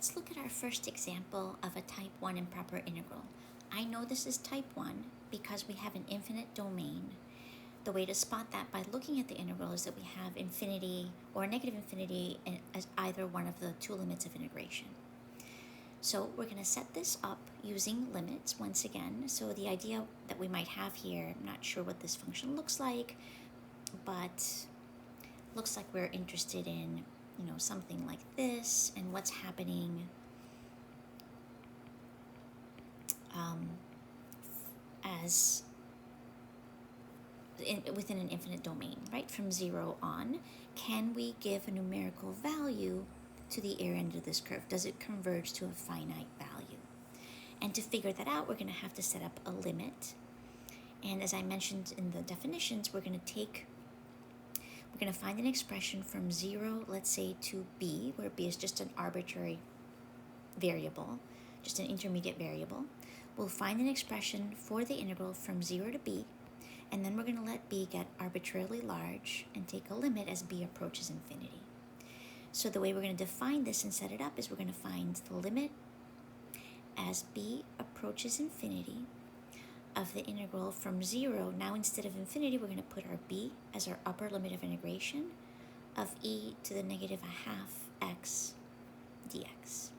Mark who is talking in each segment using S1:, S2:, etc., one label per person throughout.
S1: let's look at our first example of a type 1 improper integral. I know this is type 1 because we have an infinite domain. The way to spot that by looking at the integral is that we have infinity or negative infinity as either one of the two limits of integration. So we're going to set this up using limits once again. So the idea that we might have here, I'm not sure what this function looks like, but looks like we're interested in, something like this and what's happening within an infinite domain, right? From 0 on, can we give a numerical value to the area under this curve? Does it converge to a finite value? And to figure that out, we're going to have to set up a limit. And as I mentioned in the definitions, we're going to find an expression from 0, let's say, to b, where b is just an arbitrary variable, just an intermediate variable. We'll find an expression for the integral from 0 to b, and then we're going to let b get arbitrarily large and take a limit as b approaches infinity. So the way we're going to define this and set it up is we're going to find the limit as b approaches infinity of the integral from 0. Now instead of infinity, we're going to put our b as our upper limit of integration of e to the negative a half x dx.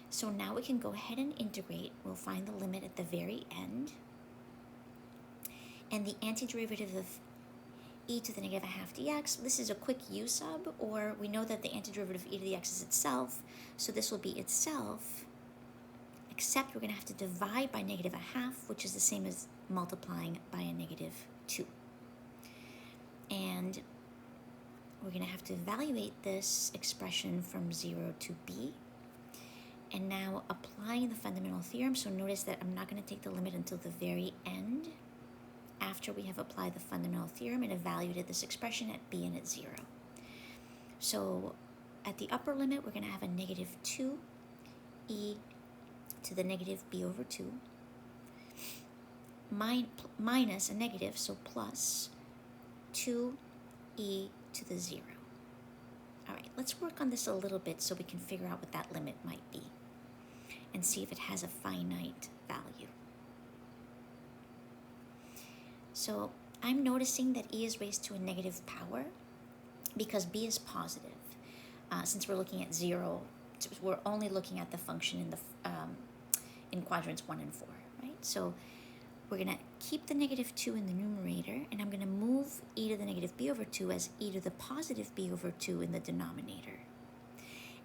S1: So now we can go ahead and integrate. We'll find the limit at the very end. And the antiderivative of e to the negative a half dx, this is a quick u sub, or we know that the antiderivative of e to the x is itself, so this will be itself, except we're going to have to divide by negative a half, which is the same as multiplying by a negative 2. And we're going to have to evaluate this expression from 0 to b. And now applying the fundamental theorem, so notice that I'm not going to take the limit until the very end, after we have applied the fundamental theorem and evaluated this expression at b and at 0. So at the upper limit, we're going to have a negative 2e to the negative b over 2 minus a negative, so plus 2e to the 0. All right, let's work on this a little bit so we can figure out what that limit might be and see if it has a finite value. So I'm noticing that e is raised to a negative power because b is positive. Since we're looking at 0, we're only looking at the function in quadrants 1 and 4, right? So we're going to keep the negative 2 in the numerator, and I'm going to move e to the negative b over 2 as e to the positive b over 2 in the denominator.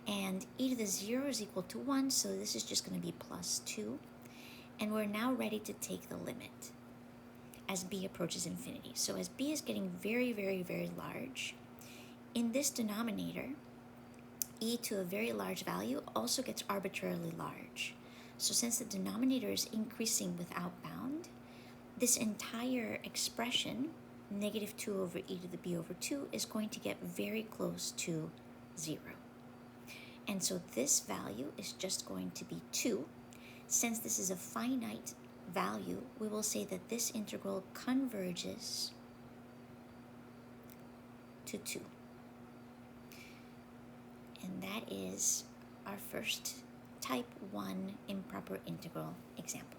S1: And e to the 0 is equal to 1, so this is just going to be plus 2. And we're now ready to take the limit as b approaches infinity. So as b is getting very, very, very large, in this denominator, e to a very large value also gets arbitrarily large. So since the denominator is increasing without bound, this entire expression, negative 2 over e to the b over 2, is going to get very close to 0. And so this value is just going to be 2. Since this is a finite value, we will say that this integral converges to 2. And that is our first type 1 improper integral example.